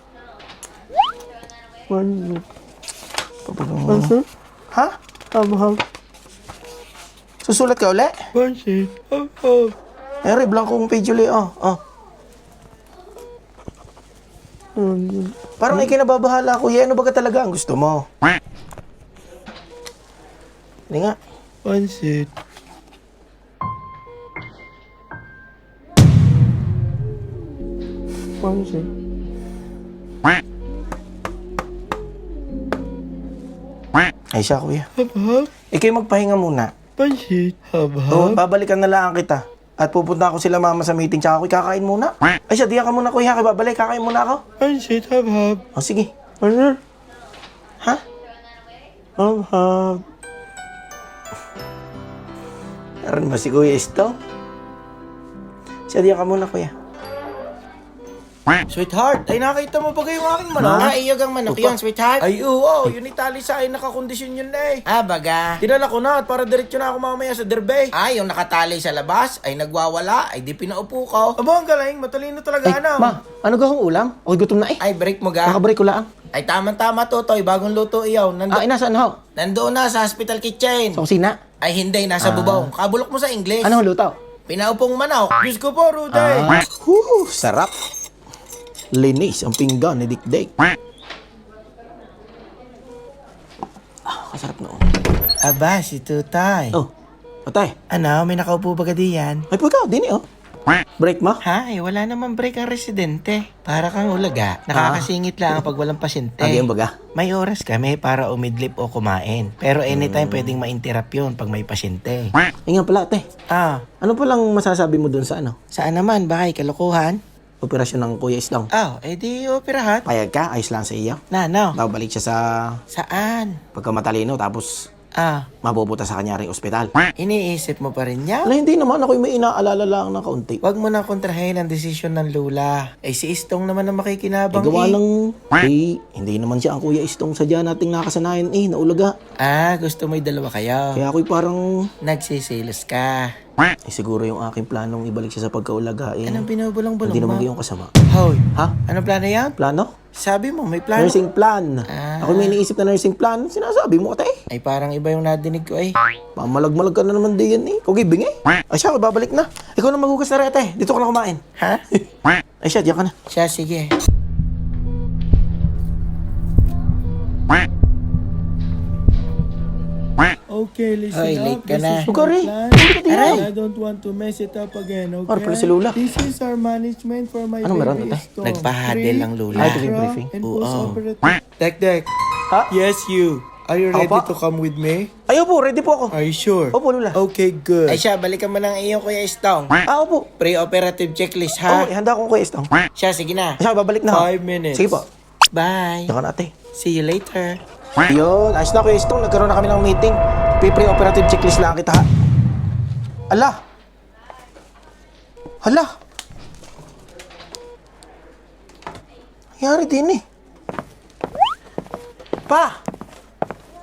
Pansit. Ha? Habab. Susulat ka uli? Pansit. Habab. Eri, blankong page uli, Parang ikinababahala, kuya. Ano ba ka talaga ang gusto mo? Hindi nga. Pansit. Pansit. Ay siya, kuya. Habab. Ikay magpahinga muna. Pansit. O, Habab. babalikan na lang kita. At pupunta ako sila mama sa meeting, tsaka ako'y kakain muna. Ay siya, diyan ka muna, kuya. Kaya babalik, kakain muna ako. Pansit. Habab. O, sige. Pansit. Ha? Habab. Meron ba si Kuya Isto? Siya, diyan ka muna, kuya. Sweetheart, ay nakita mo ba yung aking manok? Ah, iyog ang manok yun, sweetheart. Ay, oo. Yun itali sa akin nakakondisyon yun na eh. Ah, baga. Tinala ko na at para diretso na ako mamaya sa derbe. Ah, yung nakatali sa labas, ay nagwawala, ay di pinaupo ko. Aba, ang galing. Matalino talaga, ano? Ma, ano gawang ulam? Ako'y gutom na eh. Ay, break mo ga. Kakabreak ko lang. Ay, tamang-tama to, Toy. Bagong luto iyaw. Ay, nasaan ho? Nandoon na sa hospital kitchen. Sa kusina. Ay, hindi. Nasa bubong. Kabulok mo sa English. Ano luto? Pinaupong manok. Diyos ko po, Ruday. Sarap. Linis ang pinggan ni Dikdik. Kasarap noon. Aba, si Tutay. Oh, patay. Ano, may nakaupo ba ka diyan? Ay, po ikaw, dini oh. Break mo? Ha? Eh, wala naman break ang residente. Para kang ulaga. Nakakasingit lang pag walang pasyente. Again baga. May oras kami para umidlip o kumain. Pero anytime pwedeng ma-interrupt yun pag may pasyente. Ay nga pala, te. Ah, Ano palang masasabi mo dun sa ano? saan naman? Bakay kalokohan? Operasyon ng Kuya Isdong. Oh, edi operahan. Payag ka, ayos lang sa iyo. Na, no? Babalik siya sa Saan? pagkamatalino tapos Ah, mapupunta sa kanya rin ospital. iniisip mo pa rin niya? Wala, hindi naman. Ako'y may inaalala lang na kaunti. Huwag mo na kontrahin ang desisyon ng lula. Eh, si Istong naman ang makikinabang Gawa eh. lang, hindi naman siya ang Kuya Istong sadya nating nakasanayan naulaga. Ah, gusto mo'y dalawa kayo. Kaya ako'y parang, Nagsisilos ka. siguro yung aking planong ibalik siya sa pagkaulaga Anong binubulong-bulong hindi mo? naman yung kasama. Hoy, Ha? anong plano yan? Plano? Sabi mo, may plano. Nursing plan. Ah. Ako may iniisip na nursing plan. Sinasabi mo, ate. Ay, parang iba yung nadinig ko eh. Pamalag-malag ka na naman din yan Kugibing Ay siya, babalik na. Ikaw na maghugas na rin, ate. Dito ka na kumain. Ha? Ay siya, diyan ka na. Siya, sige. Okay, listen Ay, up. late ka This na. is my Bukari. plan. Aray. I don't want to mess it up again, okay? Ano pala si Lula? This is our management for my Ano meron, baby ate? Istong. Nagpahadel ang Lula. Ay, ito yung briefing. And Oo. post-operative. Dek. Ha? Yes, you. Are you Ako ready pa? to come with me? Ay, opo, ready po ako. Are you sure? Opo, Lula. Okay, good. Ay, siya, balikan mo ng iyong Kuya Istong. Opo. Pre-operative checklist, Oo, ha? ihanda ko Kuya Istong. Siya, sige na. Ay siya, babalik na. 5 minutes. Sige po. Bye. Diyan ka na, ate. See you later. Yun, ayos na Kuya Istong. Nagkaroon na kami ng meeting. Pre-operative checklist lang kita, ha? Ala! Hala! Nangyari din Pa!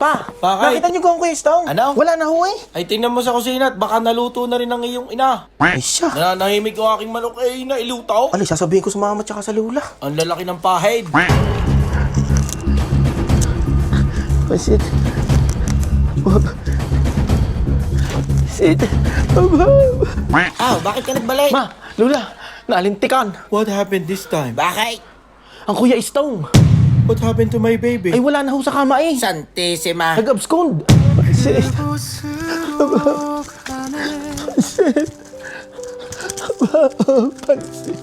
Bakit? Nakita niyo ko ang Kuya Istong? Ano? Wala na ho eh. Ay, tingnan mo sa kusina at baka naluto na rin ang iyong ina. Ay siya. Nananahimik ang aking manok eh, nailutaw. Ali, sasabihin ko sa mama tsaka sa lula. Ang lalaki ng pahid. Pasit. Pasit. Bakit ka nagbalik? Ma, lula, naalintikan. What happened this time? Bakit? Ang Kuya Istong. What happened to my baby? Ay wala na ho sa kama eh. Santissima. Nag-abscond. Pasit.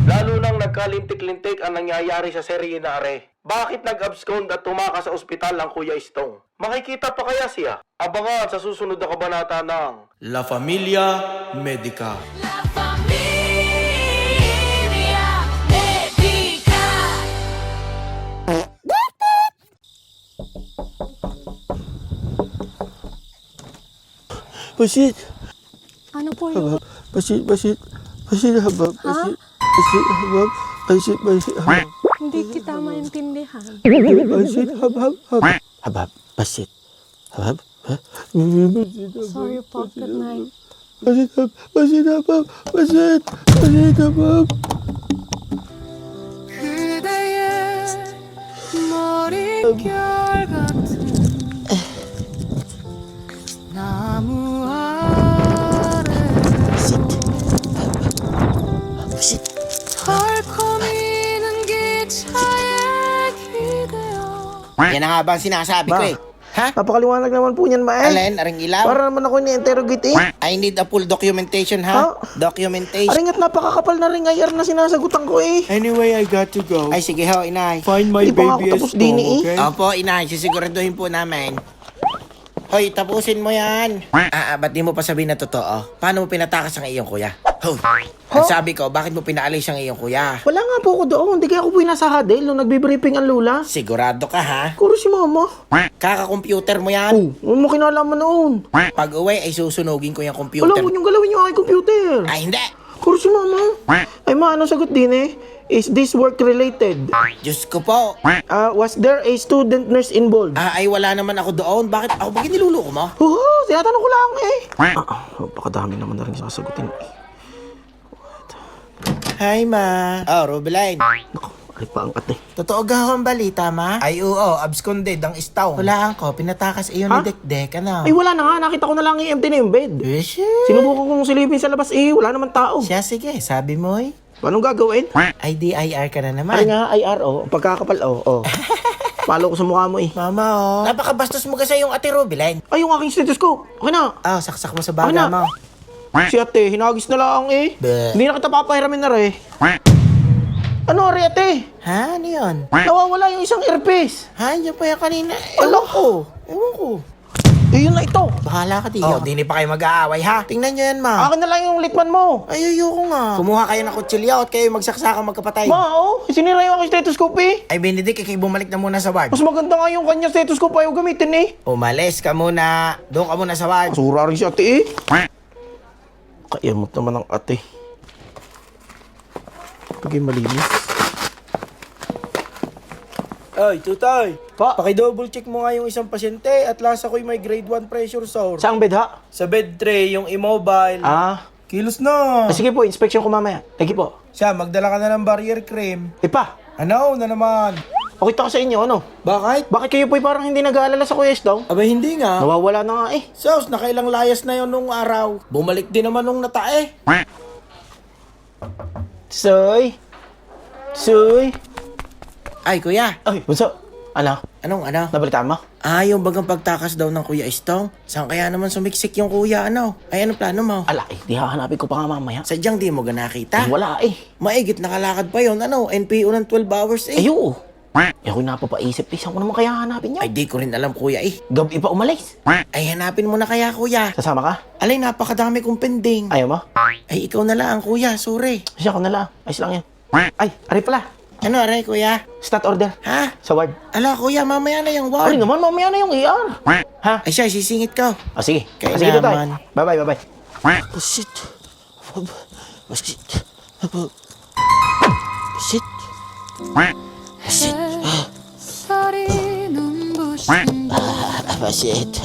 Lalo nang nagkalintik-lintik ang nangyayari sa serye na are. Bakit nag-abscond at tumakas sa ospital ang Kuya Istong? Makikita pa kaya siya? Abangan sa susunod na kabanata ng La Familia Medica. La familia Medica. Pasit. Ano po yun? Pasit. Pasit habab. Ha? Pasit habab. Pasit habab. Hindi kita maintindihan. Pasit habab. Habab. Pasit. Sorry po, good night. 그대의 머릿결 같은 나무 아래 덜커미는 기차에 기대어. Yan na nga ba ang sinasabi ko eh? Ha? Napakaliwanag naman po niyan, ma. Alin? Aring ilaw? Para naman ako ni-interrogate eh. I need a full documentation, ha? Ha? Documentation. Aring at napakakapal na ring IR na sinasagutan ko eh. Anyway, I got to go. Ay, sige ho, inay. Find my Di pa nga ako baby tapos Estong, din eh. okay? Opo, inay. Sisiguraduhin po namin. Hoy, tapusin mo yan. Ba't di mo pa sabihin na totoo? Paano mo pinatakas ang iyong kuya? Hoy, ang sabi ko, bakit mo pinaalis ang iyong kuya? Wala nga po ako doon. Hindi kaya ako po yung nasa Hadel nung nagbe-briefing ang lula. Sigurado ka, ha? Kuro si mama. Kaka-computer mo yan. Ano mo kinalaman noon? Pag uwi, ay susunugin ko yung Wala, computer. huwag niyong galawin yung aking computer. Ay, hindi. Kuro si mama. Ay ma, anong sagot din eh? Is this work related? Diyos ko po. Was there a student nurse involved? Ay, wala naman ako doon. Bakit niluluko mo? Tinatanong ko lang eh. Napakadami naman na rin sasagutin eh. Hi, ma. Oh, Rubeline. Naku, ay pa ang ate. Totoo ga ang balita, ma? Ay, oo. Absconded ang istaw. Hulaan ko. Pinatakas iyon Ha? ni Dekdek. Ano? Ay wala na nga, nakita ko na lang yung empty na yung bed. Sinubukan kong silipin sa labas eh, wala naman tao. Siya, sige. Sabi mo eh. Anong gagawin? Ay, DIR ka na Ay naman. nga, IR oh, pagkakapal oh. Palo ko sa mukha mo eh. Mama, oh. Napakabastos mo kasi yung ate Rubeline. Ay, yung aking stethoscope. Okay na. Saksak mo sa Ano baga na? mo. Si ate, hinagis na lang eh. Bleh. Hindi na kita papahiramin na re. Ano re ate? Ha? Ano yun? Nawawala yung isang earpiece. Ha? Yan pa yan kanina. Ewan ko. Ewan ko. Eh, yun na ito. Bahala ka, Tiyo. Di pa kayo mag-aaway, ha? Tingnan nyo yan, ma. Akin na lang yung litman mo. Ay, ayoko nga. Kumuha kayo ng kutsilyo at kayo magsaksakan magkapatay. Ma, oh, sinira yung aking stethoscope eh. Ay, Benedict, kayo bumalik na muna sa ward. Mas maganda nga yung kanya stethoscope ayaw gamitin eh. Umalis ka muna. Doon ka muna sa ward. Masura rin si ate eh. Kayamot naman ang ate. Pagay malinis. Ay, tutay. Pa? Paki-double check mo nga yung isang pasyente at lasa ko'y may grade 1 pressure sore. Saang bed ha? Sa bed tray, yung immobile. Kilos na. Sige po, inspection ko mamaya. Sige po. Siya, magdala ka na ng barrier cream. Pa, Ano na naman? okay to ka sa inyo, ano? Bakit? Bakit kayo po'y parang hindi nag-aalala sa Kuya Estong? Aba, hindi nga. Nawawala na nga eh. Sos, nakailang layas na yon nung araw. Bumalik din naman nung natae. Soy? Soy? Ay, kuya. Ay, bunso. Ano? Anong ano? Nabalitaan mo? Yung bagang pagtakas daw ng Kuya Estong. Saan kaya naman sumiksik yung kuya, ano? Ay, ano plano mo? Ala, di hahanapin ko pa nga mamaya. Sadyang di mo ganakita? Ay, wala eh. Maigit nakalakad pa yon, ano? NPO ng 12 hours eh. Ay, oo. Ako napapaisip, saan ko naman kaya hanapin niya? Ay, di ko rin alam, kuya eh. Gabi pa umalis. Ay, hanapin mo na kaya, kuya. Sasama ka? Alay, napakadami kong pending. Ayaw mo? Ay, ikaw na lang, kuya. Sorry. Siya ko na lang. Ayos lang yan. Ay, ari pala. Ano, aray, kuya? Stat order. Ha? Sa ward. Ala, kuya, mamaya na yung Ari ward. naman, mamaya na yung ER. Ha? Ay, siya, sisingit ko. Sige. Kailangan. Sige, Tutoy. Bye-bye, bye-bye. Shit. Shit. Shit. Shit. 살이 눈부신 Shit.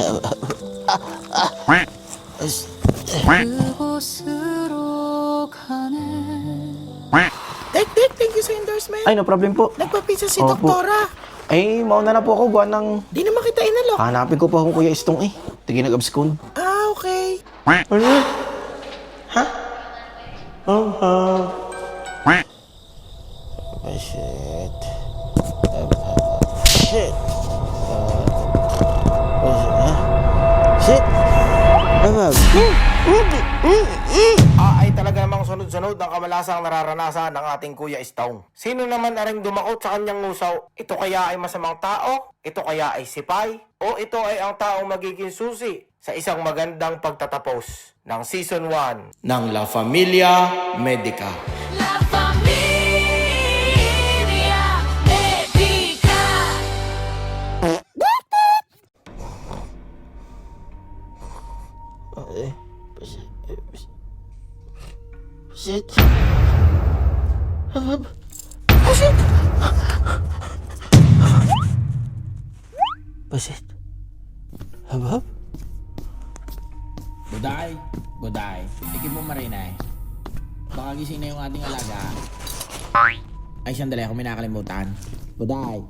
그곳으로 가네. Tek, thank you sa endorsement. Ay, no problem po. Nagpapisa si Opo. doktora. Ay, mauna na po ako. Gawa ng... Di naman kita inalok. Hanapin ko pa kung Kuya Estong eh. Tige nag-abscond. Okay. Ano yun? Ha? Shit. Shit. Ay talaga namang sunod-sunod ang kamalasang nararanasan ng ating Kuya Estong. Sino naman na ring dumakot sa kanyang ngusaw? Ito kaya ay masamang tao? Ito kaya ay sipay? O ito ay ang taong magiging susi sa isang magandang pagtatapos ng Season 1 ng La Familia Medica? La familia médica. Shit. Shit. Habab? Buday, buday. Tikip mo marinay. Baka gising na yung ating alaga. Ay, sandali ako may nakalimutan. Buday.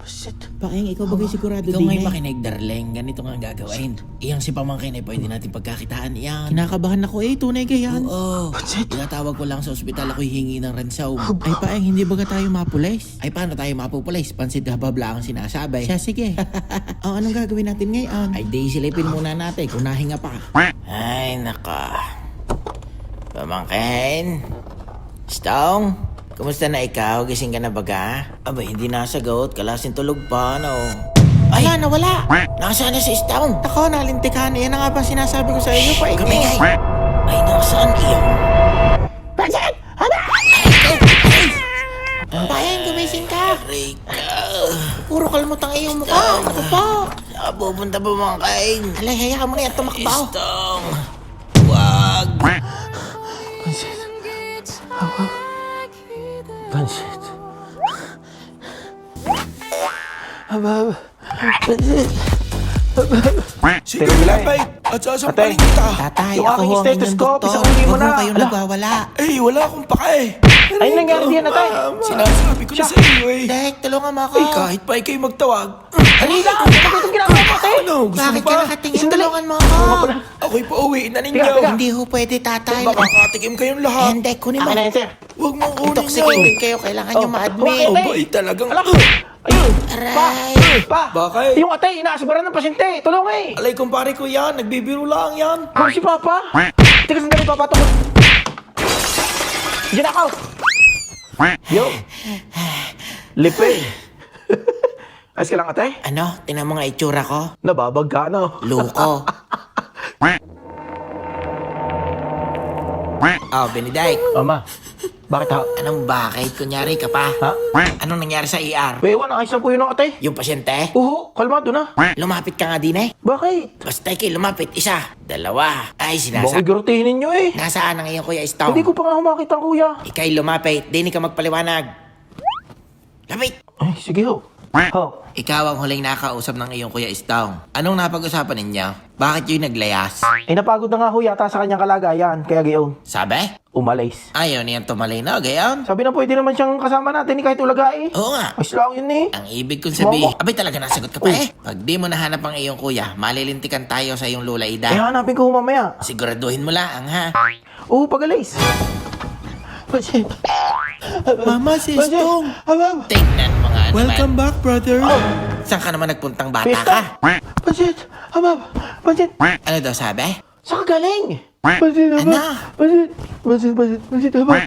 Shit. Pakeng, ikaw bagay sigurado din. Ikaw ngayon makinig, darling. Ganito nga ang gagawin. Iyang si pamangkin ay pwede natin pagkakitaan iyan. Kinakabahan ako tunay ganyan. Oo. Tinatawag ko lang sa ospital ako'y hingi ng ransom. Ay paeng, hindi baga tayo mapulis? Ay paano tayo mapupulis? Pansit hababla ang sinasabi. Siya, sige. Anong gagawin natin ngayon? Ay di silipin muna natin kung nahinga pa. Ay naka. Pamangkin. Stong. Kumusta na ikaw? Gising ka na baga? Aba, hindi nasagot. Kalasin tulog pa, no? Ay, nawala! Nasaan na si Stone? Ako, nalintikan. Yan na nga ba sinasabi ko sa iyo pa? Kumingay! Ay, nasaan iyon? Pansin! Haba! Bayan, gumising ka! Rika! Puro kalmot ang iyong mukha. Ako po! Saan pupunta ba mga kain? Alay, hayaan mo na yan tumakbaw. Stone! Wag! Pansit. Habab. Pansit. Habab. Pansit. Sige, Lapay. At sasampalin kita. Tatay, Yung ako aking ho ang inyong stethoscope, doktor. isang uli mo Huwag na. ho kayong Ala. nagwawala. Eh, wala akong pake. Ay, nangyari diyan, Atay. Sinasabi ko na sa iyo eh. Dek, tulungan mo ako. Eh, kahit pa ikay magtawag. Halika! Ano itong ginagawa mo, Atay? Ano, gusto mo Bakit ka ba? nakatingin? Sandali. Tulungan mo ako. Ako'y pauwiin na ninyo. Teka. Hindi ho pwede, tatay. Baka katikim kayong lahat. Hindi, kunin mo. Akin na yan, sir. Huwag mong kunin Intoxicated kayo, kailangan nyo ma-admit. Oh, boy, talagang... Ayun! Aray! Pa! Bakit? Yung Atay, inaasbaran ng pasyente. Tulong eh! Alay, kumpare ko yan. Nagbibiro lang yan. Kung si Papa? Teka, sandali, Papa. Tukod. Diyan ako! Yo! Lipe! Ayos ka lang, Atay? Ano? Tingnan mo nga itsura ko. Nababag ka, no? Luko. Oh, Benedict. Mama, bakit ha? Anong bakit? Kunyari ka pa. Ha? Anong nangyari sa ER? Wewan, ayos lang po yun, Atay. Yung pasyente? Oo, kalmado na. Lumapit ka nga din eh. Bakit? Basta ikay lumapit. Isa. Dalawa. Ay, Bakit garutihin ninyo eh? Nasaan ang iyong kuya Stone? Hindi ko pa nga humakita, kuya. Ikay lumapit. Di ka magpaliwanag. Lapit. Ay, sige ho. Ho. Ikaw ang huling nakausap ng iyong kuya Stone. Anong napag-usapan ninyo? Bakit yung naglayas? Eh, napagod na nga ho yata sa kanyang kalagayan, kaya gayon. Sabi? Umalis. Ayaw niyan tumalino, gayon? Sabi na pwede naman siyang kasama natin ni kahit ulaga eh. Oo nga. Ayos lang yun eh. Ang ibig kong sabihin, Mama. abay talaga nasagot ka pa eh. Pag di mo nahanap ang iyong kuya, malilintikan tayo sa iyong Lola Eh, Ida. hanapin ko ho mamaya. Siguraduhin mo lang, ha? Oo, pag-alis. Pansit. Mama, si Pansit. Stong. Habab. Tingnan mo nga naman. Welcome back, brother. Saan ka naman nagpuntang bata Pista. ka? Pansit. Habab. Pansit. Ano daw sabi? Saan ka galing? Pansit, habab. Ano? Pansit. Pansit, pansit. Pansit, habab.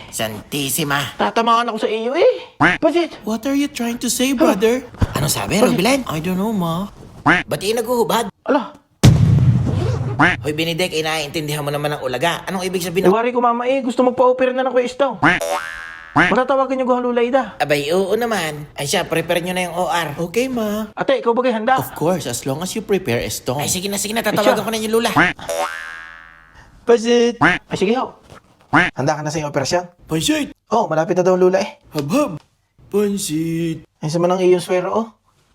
Santissima. Tatamaan ako sa iyo eh. Pansit. What are you trying to say, brother? Ano sabi, Rubilen? I don't know, ma. Ba't yung naghuhubad? Ala. Hoy, Benedict, inaintindihan mo naman ang ulaga. Anong ibig sabihin ng... Iwari ko mama eh. Gusto magpa-opera na ng Kuya Stong. Matatawagan niyo ko ang Lola Ida. Abay, oo naman. Ay siya, prepare nyo na yung OR. Okay, ma. Ate, ikaw bagay handa? Of course, as long as you prepare Stong. Ay, sige na, tatawagan siya. ko na yung Lula. Pansit. Ay, sige ho. Handa ka na sa iyong operasyon? Pansit. Oh, malapit na daw ang Lula eh. Hab-hab. Pansit. Ay, sa manang iyong swero oh.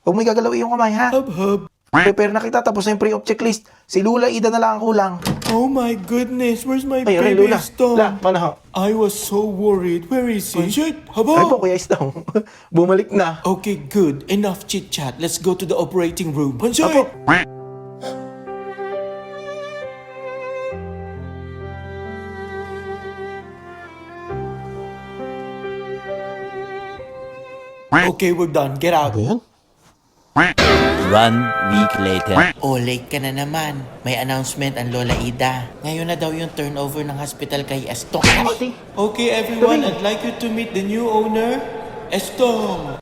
Huwag mo igagalaw iyong kamay ha. Hab-hab. Prepare na kita tapos na yung pre-op checklist. Si Lula Ida na lang ang kulang. Oh my goodness, where's my Ay, baby Lula. Stong? La, mana ho. I was so worried. Where is he? Pansit. Ay po, Haba. Kuya Stong. Bumalik na. Okay, good. Enough chit-chat. Let's go to the operating room. Pansit. Apo. Okay, we're done. Get out. Ayan? 1 week later. Oh, late ka na naman. May announcement ang Lola Ida. Ngayon na daw yung turnover ng hospital kay Estong. Okay, everyone, I'd like you to meet the new owner, Estong.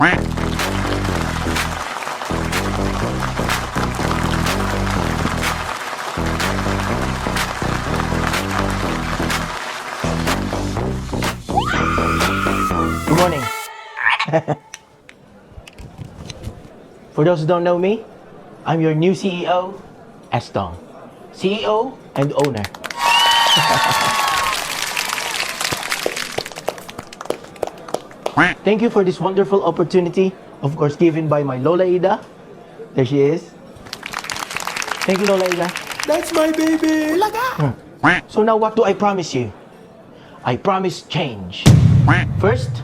Good morning. For those who don't know me, I'm your new CEO, Estong. CEO and owner. Thank you for this wonderful opportunity, of course, given by my Lola Ida. There she is. Thank you, Lola Ida. That's my baby! So now what do I promise you? I promise change. First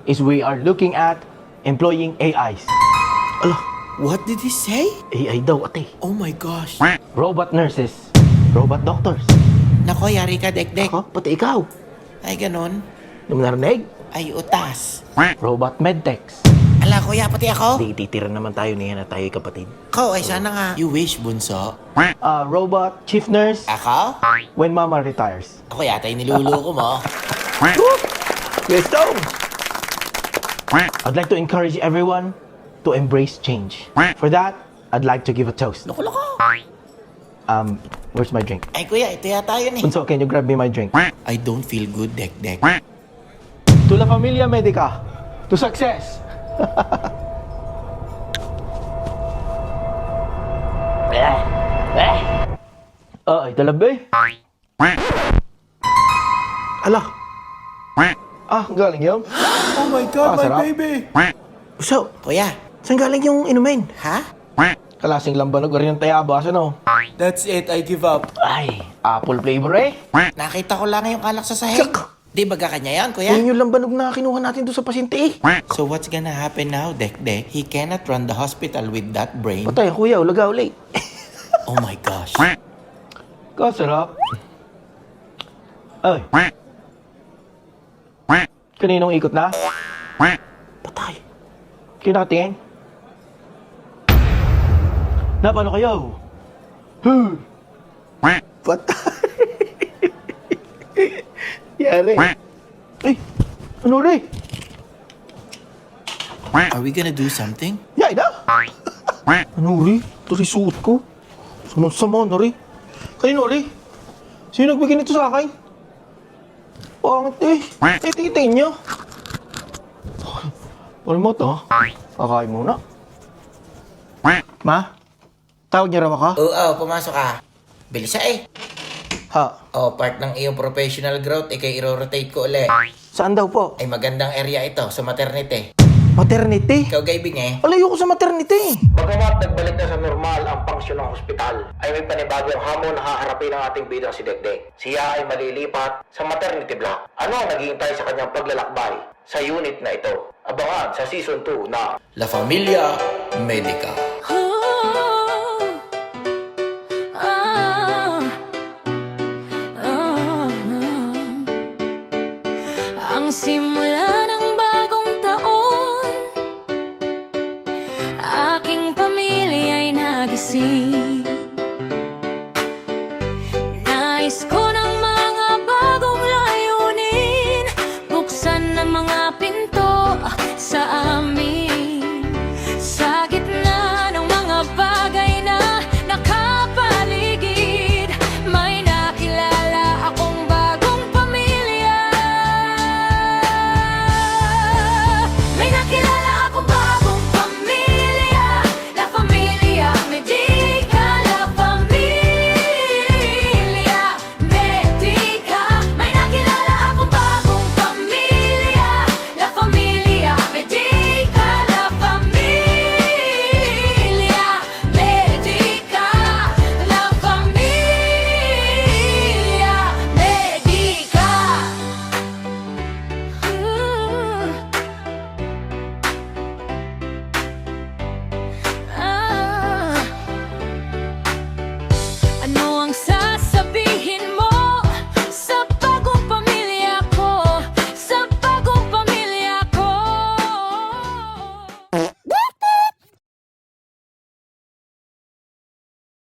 is we are looking at employing AIs. What did he say? AI daw, ate. Oh my gosh. Robot nurses. Robot doctors. Nako, yari ka, Dekdek. Ako, pati ikaw. Ay, ganon. Nung narinig? Ay, utas. Robot medtechs. Ala, kuya, pati ako. Di ititira naman tayo niya na tayo kapatid. Ikaw, ay sana nga. You wish, bunso. Robot chief nurse Ako? when mama retires. Ako yata yung niluluko mo. Gusto! I'd like to encourage everyone to embrace change. For that, I'd like to give a toast. Loko-loko. Where's my drink? Ay, kuya, ito yata yun eh. Bunso, can you grab me my drink? I don't feel good, Dekdek. To la familia medica. To success. Ay, talabi. Ala. Galing yun. Oh my God, my sarap. baby! So, Kuya, saan galing yung inumin? ha? Kalasing lambanog rin yung tayabas, ano? That's it, I give up. Ay, apple flavor eh. Nakita ko lang yung alak sa sahig. Di ba kanya yan, kuya? Yun yung lambanog na kinuha natin doon sa pasyente eh. So what's gonna happen now, Dekdek? He cannot run the hospital with that brain. Patay, kuya, ulaga uli. Oh my gosh. Kasarap. Ay. Kaninong ikot na? Patay. Kinatingin. Na, paano kayo? Patay. Yari. Ay, ano rin? Are we gonna do something? Yay na! Ano rin? Ito rin suot ko. Sama-sama na rin. Kanino rin? Sino nagbigay nito sa akin? Pangit eh. Titikitin niyo. Palimot ah. Kakain muna. Ma? Tawag niya raw ako? Oo, pumasok ka. Bilis siya eh. Ha? Oh, part ng iyong professional growth, ikay i-rotate ko ulit. Saan daw po? Ay magandang area ito sa maternity. Maternity? Ikaw, Gaibing eh. Alayo ko sa maternity. Bagamat nagbalik na sa normal ang pangsyon ng ospital, ay may panibagong hamon na haharapin ng ating bidang si Dekdek. Siya ay malilipat sa maternity block. Ano ang naghihintay sa kanyang paglalakbay sa unit na ito? Abangan sa season 2 na La Familia Medica. Ang simula ng bagong taon, aking pamilya'y nagising. Nais ko ng mga bagong layunin, buksan ng mga pinto